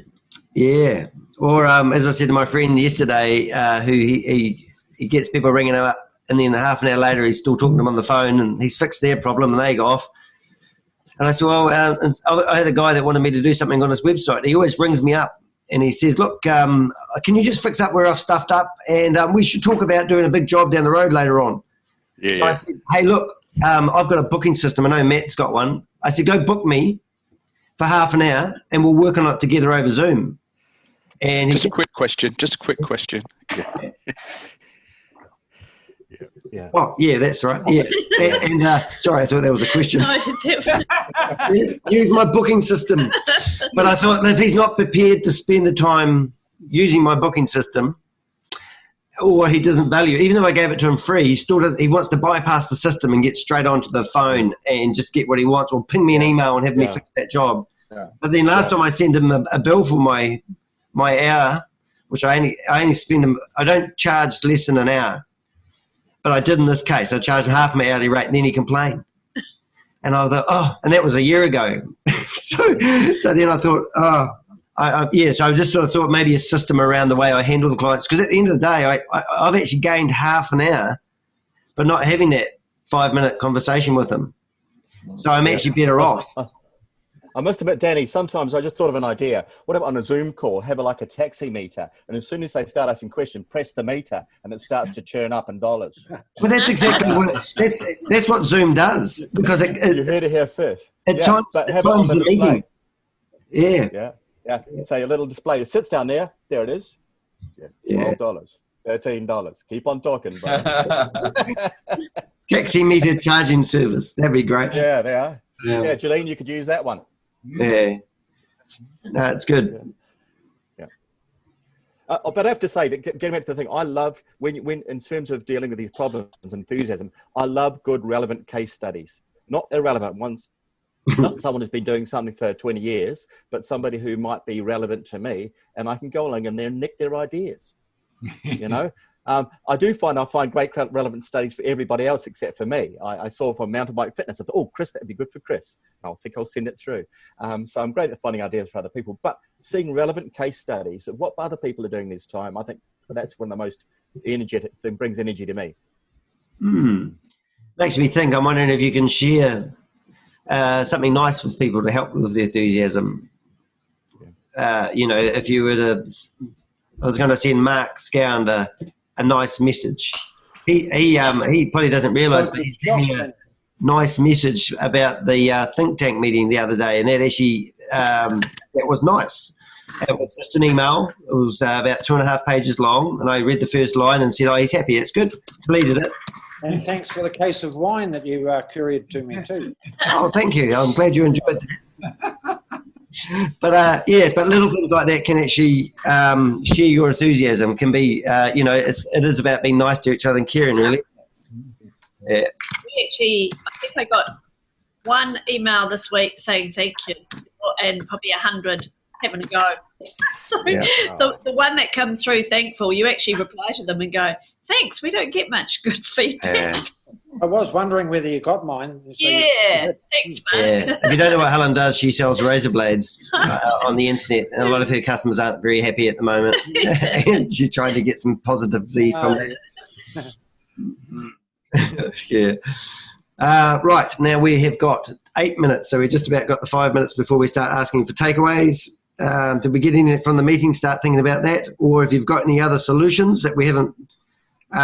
Yeah. Or as I said to my friend yesterday, who he gets people ringing him up, and then half an hour later he's still talking to them on the phone, and he's fixed their problem and they go off. And I said, well, I had a guy that wanted me to do something on his website. He always rings me up and he says, look, can you just fix up where I've stuffed up? And we should talk about doing a big job down the road later on. Yeah, so I said, hey, look, I've got a booking system. I know Matt's got one. I said, go book me for half an hour and we'll work on it together over Zoom. And just a quick question. Yeah. Yeah. Oh, yeah, that's right. Yeah. and sorry, I thought that was a question. Use my booking system. But I thought if he's not prepared to spend the time, using my booking system, or he doesn't value, even though I gave it to him free, he still does. He wants to bypass the system and get straight onto the phone and just get what he wants, or ping me an email and have me fix that job. Yeah. But then last time I sent him a bill for my hour, which I only spend him. I don't charge less than an hour, but I did in this case. I charged him half my hourly rate, and then he complained. And I thought, and that was a year ago. so then I thought, so I just sort of thought maybe a system around the way I handle the clients. Because at the end of the day, I've actually gained half an hour, but not having that 5-minute conversation with them. So I'm actually better off. I must admit, Danny, sometimes I just thought of an idea. What about on a Zoom call, have like a taxi meter, and as soon as they start asking questions, press the meter, and it starts to churn up in dollars. Well, that's exactly that's what Zoom does, because you heard it here first. Times the meeting. Yeah. Yeah. So your little display, it sits down there. There it is. $12, $13. Keep on talking, bro. Taxi meter charging service. That'd be great. Yeah, they are. Yeah, Jolene, you could use that one. Yeah. No, it's good. Yeah. But I have to say that getting back to the thing, I love when in terms of dealing with these problems and enthusiasm, I love good, relevant case studies, not irrelevant ones. Not someone who's been doing something for 20 years, but somebody who might be relevant to me, and I can go along and nick their ideas. You know, I find great relevant studies for everybody else except for me. I saw from mountain bike fitness, I thought, oh, Chris, that'd be good for Chris. I think I'll send it through. So I'm great at finding ideas for other people, but seeing relevant case studies of what other people are doing this time, I think that's one of the most energetic thing, brings energy to me. Makes me think. I'm wondering if you can share something nice with people to help with their enthusiasm. If you were to, I was going to send Mark Scound a nice message. He probably doesn't realise, but he's sent me a nice message about the think tank meeting the other day, and that actually that was nice. It was just an email. It was about 2.5 pages long, and I read the first line and said, "Oh, he's happy. It's good." Deleted it. And thanks for the case of wine that you couriered to me too. Oh, thank you. I'm glad you enjoyed that. But little things like that can actually share your enthusiasm. Can be, it is about being nice to each other and caring, really. Yeah. Actually, I think I got one email this week saying thank you, and probably 100 having a go. So the one that comes through thankful, you actually reply to them and go, thanks, we don't get much good feedback. I was wondering whether you got mine. So thanks, mate. Yeah. If you don't know what Helen does, she sells razor blades on the internet, and a lot of her customers aren't very happy at the moment. And she's trying to get some positivity from that. Right, now we have got 8 minutes, so we just about got the 5 minutes before we start asking for takeaways. Did we get in from the meeting, start thinking about that? Or if you've got any other solutions that we haven't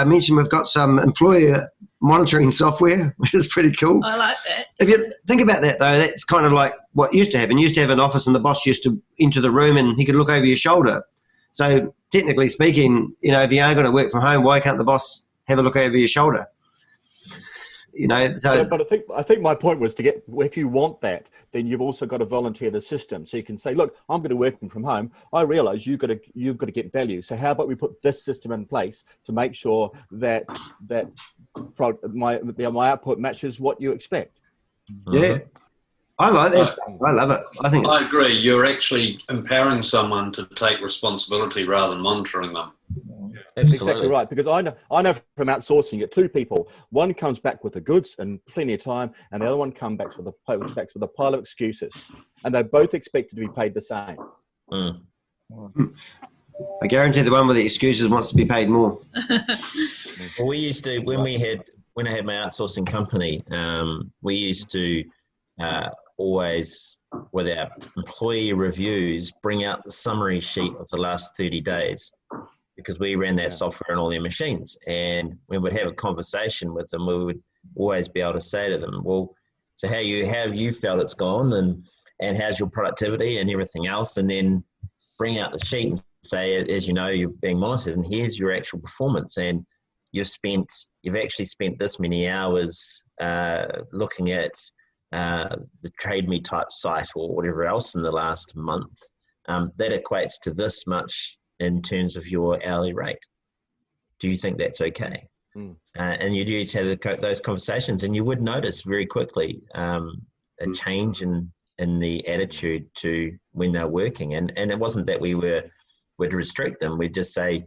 mentioned, we've got some employer monitoring software, which is pretty cool. I like that. If you think about that, though, that's kind of like what used to happen. You used to have an office and the boss used to enter the room and he could look over your shoulder. So technically speaking, if you are going to work from home, why can't the boss have a look over your shoulder? But I think my point was to get, if you want that, then you've also got to volunteer the system. So you can say, look, I'm going to work from home. I realize you've got to get value. So how about we put this system in place to make sure that my output matches what you expect. Yeah. I like that stuff. I love it. I agree. You're actually empowering someone to take responsibility rather than monitoring them. Exactly right. Because I know from outsourcing, you get two people. One comes back with the goods and plenty of time, and the other one comes back with a pile of excuses, and they're both expected to be paid the same. I guarantee the one with the excuses wants to be paid more. Well, we used to, when I had my outsourcing company, we used to always, with our employee reviews, bring out the summary sheet of the last 30 days. Because we ran that software on all their machines, and we would have a conversation with them. We would always be able to say to them, well, so how have you felt it's gone, and how's your productivity and everything else, and then bring out the sheet and say, as you know, you're being monitored, and here's your actual performance, and you've actually spent this many hours looking at the Trade Me type site or whatever else in the last month. That equates to this much in terms of your hourly rate. Do you think that's okay? And you do have those conversations, and you would notice very quickly a change in the attitude to when they're working. And it wasn't that we would restrict them. We'd just say,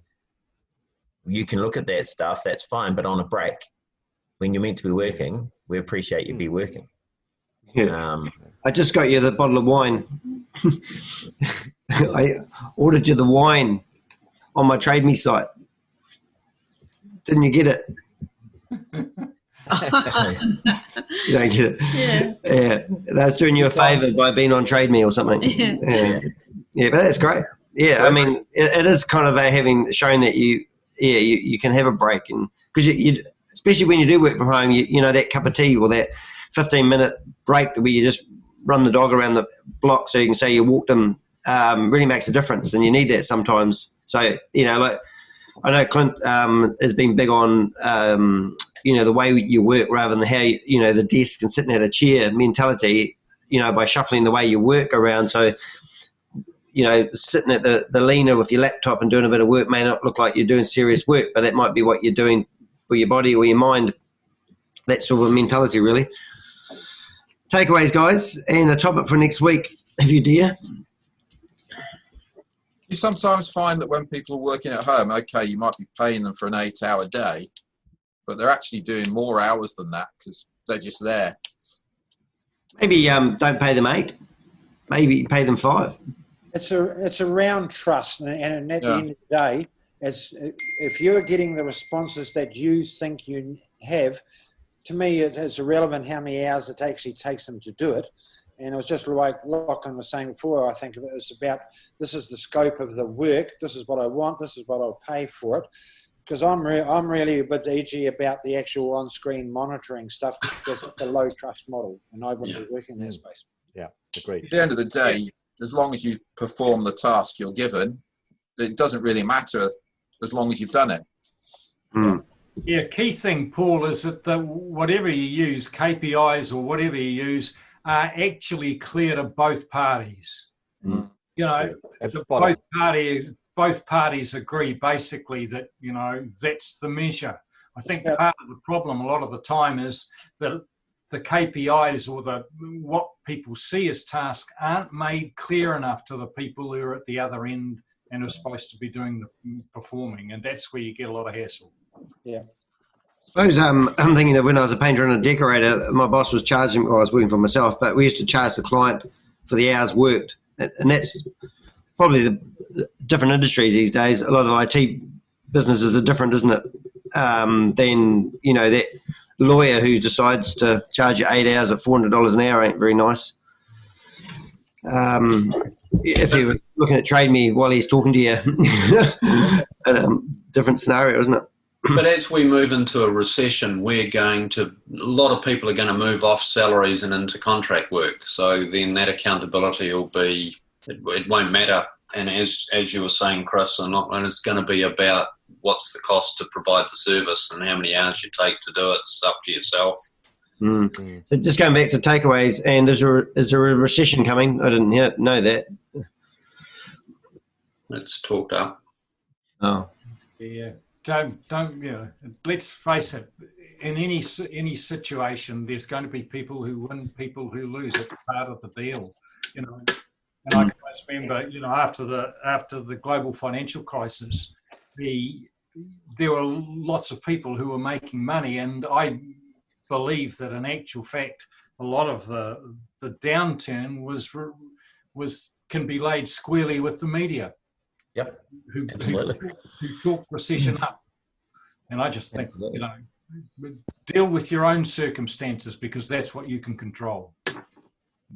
you can look at that stuff, that's fine, but on a break, when you're meant to be working, we appreciate you be working. Yeah. I just got you the bottle of wine. I ordered you the wine on my Trade Me site. Didn't you get it? You don't get it. Yeah. That's doing you a favour by being on Trade Me or something. Yeah, but that's great. Yeah, I mean, it is kind of showing that you can have a break, and because you especially when you do work from home, you know, that cup of tea or that 15-minute break where you just run the dog around the block so you can say you walked him really makes a difference, and you need that sometimes. So, you know, like I know Clint has been big on, you know, the way you work rather than how, you know, the desk and sitting at a chair mentality, you know, by shuffling the way you work around. So, you know, sitting at the leaner with your laptop and doing a bit of work may not look like you're doing serious work, but that might be what you're doing for your body or your mind. That sort of mentality, really. Takeaways, guys, and a topic for next week, if you dare. You sometimes find that when people are working at home, okay, you might be paying them for an 8-hour day, but they're actually doing more hours than that because they're just there. Maybe don't pay them 8. Maybe pay them 5. It's around trust, and at the end of the day, if you're getting the responses that you think you have, to me, it's irrelevant how many hours it actually takes them to do it. And it was just like Lachlan was saying before, I think it was about, this is the scope of the work, this is what I want, this is what I'll pay for it. Because I'm really a bit edgy about the actual on-screen monitoring stuff because it's a low trust model, and I wouldn't be working in that space. Yeah, agreed. At the end of the day, as long as you perform the task you're given, it doesn't really matter as long as you've done it. Yeah, key thing, Paul, is that whatever you use, KPIs or whatever you use, are actually clear to both parties. You know, both parties agree basically that, you know, that's the measure. I think part of the problem a lot of the time is that the KPIs or what people see as tasks aren't made clear enough to the people who are at the other end and are supposed to be doing the performing, and that's where you get a lot of hassle. Yeah. I suppose I'm thinking of when I was a painter and a decorator, my boss was charging, well, I was working for myself, but we used to charge the client for the hours worked. And that's probably the different industries these days. A lot of IT businesses are different, isn't it? Than, you know, that lawyer who decides to charge you 8 hours at $400 an hour ain't very nice. If he was looking at Trade Me while he's talking to you, different scenario, isn't it? But as we move into a recession, a lot of people are going to move off salaries and into contract work. So then that accountability will be, it won't matter. And as you were saying, Chris, and it's going to be about what's the cost to provide the service and how many hours you take to do it. It's up to yourself. So just going back to takeaways, and is there a recession coming? I didn't know that. It's talked up. Oh. Yeah. Don't you know, let's face it, in any situation there's going to be people who win, people who lose. It's part of the deal, you know. And I can remember, you know, after the global financial crisis, there were lots of people who were making money, and I believe that in actual fact a lot of the downturn can be laid squarely with the media. Yep, who talk recession up. And I just think, you know, deal with your own circumstances because that's what you can control.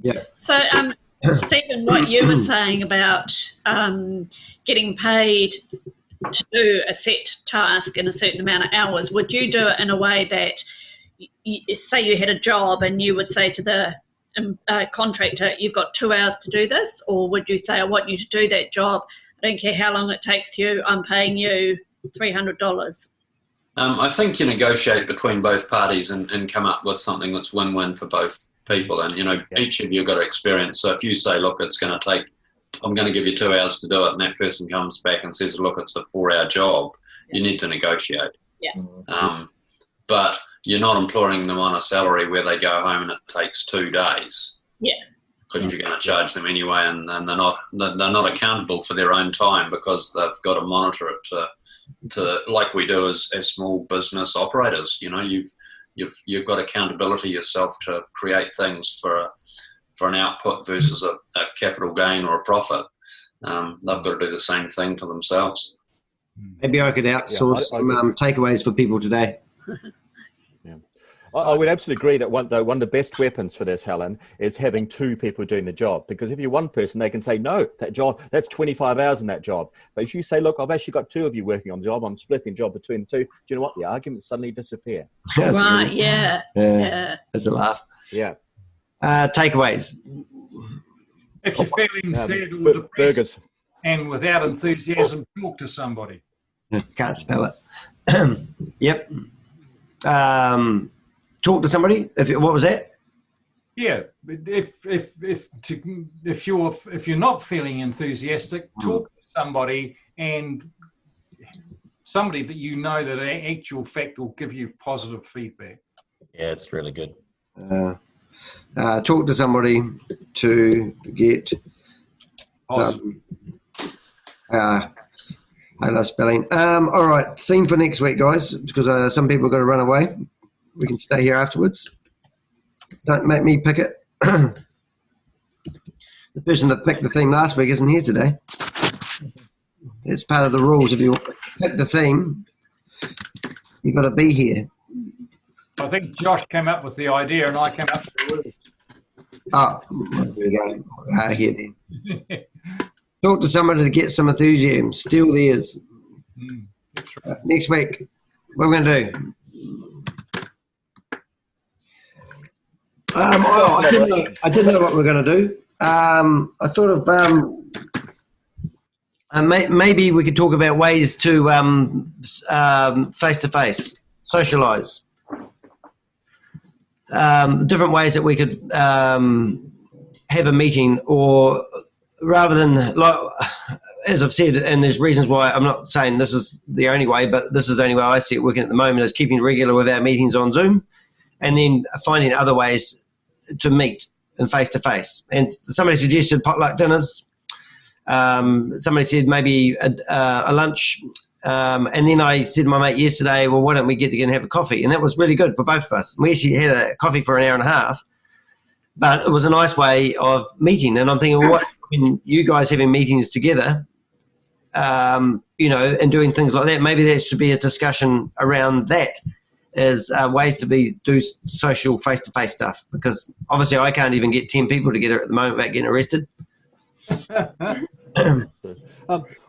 Yeah. So, Stephen, what you were saying about getting paid to do a set task in a certain amount of hours, would you do it in a way that, say you had a job and you would say to the contractor, you've got 2 hours to do this, or would you say, I want you to do that job, I don't care how long it takes you, I'm paying you $300? I think you negotiate between both parties and come up with something that's win-win for both people. And, you know, each of you got experience. So if you say, look, it's going to take I'm going to give you 2 hours to do it, and that person comes back and says, look, it's a 4-hour job, you need to negotiate. Yeah. But you're not employing them on a salary where they go home and it takes 2 days. Yeah. Because you're going to charge them anyway, and they're not accountable for their own time because they've got to monitor it to like we do as small business operators. You know, you've got accountability yourself to create things for an output versus a capital gain or a profit. They've got to do the same thing for themselves. Maybe I could outsource some takeaways for people today. I would absolutely agree that one of the best weapons for this, Helen, is having 2 people doing the job. Because if you're one person, they can say, no, that job, that's 25 hours in that job. But if you say, look, I've actually got 2 of you working on the job, I'm splitting the job between the 2, do you know what? The arguments suddenly disappear. Right, yeah. That's a laugh. Yeah. Takeaways. If you're feeling sad or depressed and without enthusiasm, talk to somebody. Can't spell it. Yep. Talk to somebody. What was that? Yeah, if you're not feeling enthusiastic, talk to somebody, and somebody that you know that in actual fact will give you positive feedback. Yeah, it's really good. Talk to somebody to get some. I love spelling. All right, theme for next week, guys, because some people have got to run away. We can stay here afterwards. Don't make me pick it. The person that picked the theme last week isn't here today. It's part of the rules. If you pick the theme, you've got to be here. I think Josh came up with the idea and I came up with the rules. Oh, there we go. Here then. Talk to somebody to get some enthusiasm. Steal theirs. That's right. Next week, what are we going to do? I didn't know what we we're going to do. I thought of maybe we could talk about ways to face-to-face, socialise. Different ways that we could have a meeting, or rather than, like, as I've said, and there's reasons why I'm not saying this is the only way, but this is the only way I see it working at the moment, is keeping regular with our meetings on Zoom, and then finding other ways to meet and face-to-face. And somebody suggested potluck dinners. Somebody said maybe a lunch. And then I said to my mate yesterday, well, why don't we get together and have a coffee? And that was really good for both of us. We actually had a coffee for an hour and a half, but it was a nice way of meeting. And I'm thinking, well, when you guys having meetings together, and doing things like that, maybe there should be a discussion around that, as ways to do social face-to-face stuff, because obviously I can't even get 10 people together at the moment without getting arrested.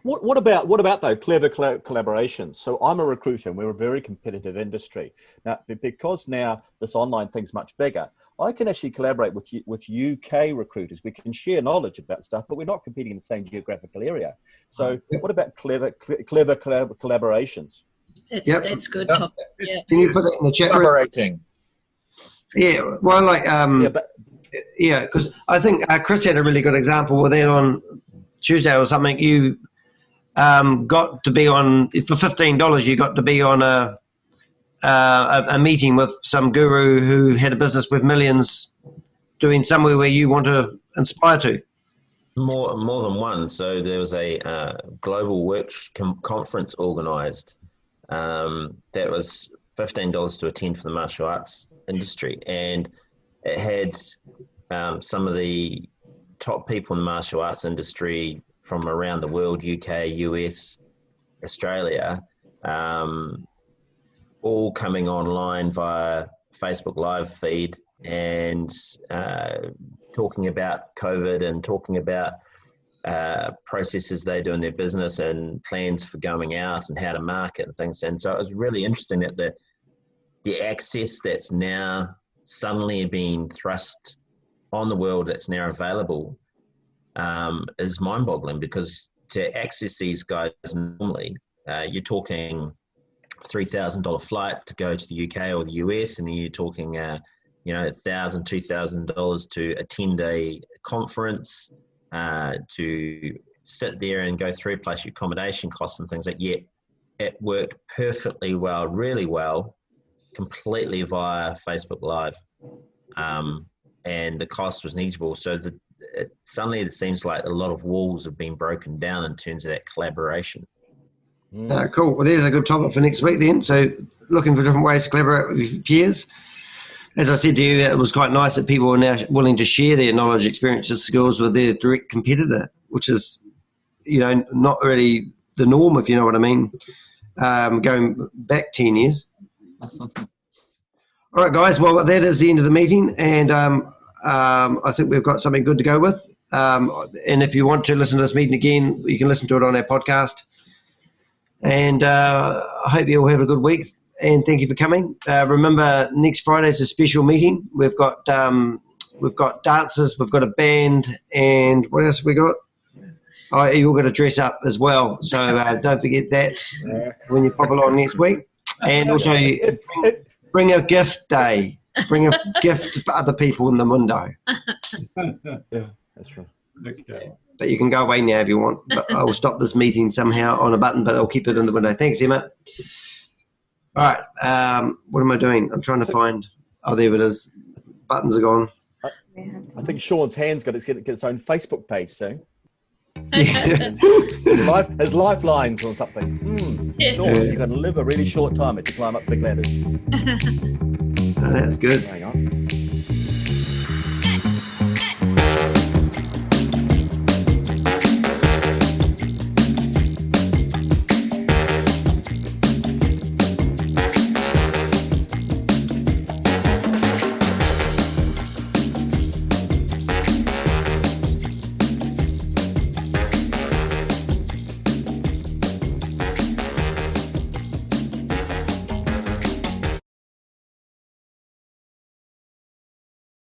What about though clever collaborations? So I'm a recruiter and we're a very competitive industry. Now, because now this online thing's much bigger, I can actually collaborate with UK recruiters. We can share knowledge about stuff, but we're not competing in the same geographical area. So what about clever collaborations? That's good topic. Yeah. Can you put that in the chat room? Collaborating. Yeah, well, because I think Chris had a really good example with that on Tuesday or something. You got to be on, for $15, you got to be on a meeting with some guru who had a business with millions, doing somewhere where you want to aspire to. More than one. So there was a global conference organised. That was $15 to attend for the martial arts industry, and it had some of the top people in the martial arts industry from around the world, UK, US, Australia, all coming online via Facebook live feed and talking about COVID and talking about processes they do in their business and plans for going out and how to market and things. And so it was really interesting that the access that's now suddenly being thrust on the world that's now available is mind-boggling, because to access these guys normally, you're talking $3,000 flight to go to the UK or the US, and then you're talking $1,000, $2,000 to attend a conference. to sit there and go through, plus your accommodation costs and things like that. Yet it worked perfectly well, really well, completely via Facebook Live. And the cost was negligible. So suddenly it seems like a lot of walls have been broken down in terms of that collaboration. Cool. Well, there's a good topic for next week then. So looking for different ways to collaborate with your peers. As I said to you, it was quite nice that people are now willing to share their knowledge, experiences, skills with their direct competitor, which is, not really the norm, if you know what I mean, going back 10 years. All right, guys. Well, that is the end of the meeting, and I think we've got something good to go with. And if you want to listen to this meeting again, you can listen to it on our podcast. And I hope you all have a good week. And thank you for coming. Remember, next Friday is a special meeting. We've got dancers, we've got a band, and what else have we got? Oh, you're going to dress up as well. So don't forget that when you pop along next week. And also bring a gift day. Bring a gift for other people in the window. Yeah, that's right. Okay. But you can go away now if you want. But I will stop this meeting somehow on a button, but I'll keep it in the window. Thanks, Emma. All right. What am I doing? I'm trying to find. Oh, there it is. Buttons are gone. I think Sean's hand's got to get its own Facebook page soon. Yeah. His lifelines or something. Sean, you're going to live a really short time if you climb up big ladders. Oh, that's good. Hang on.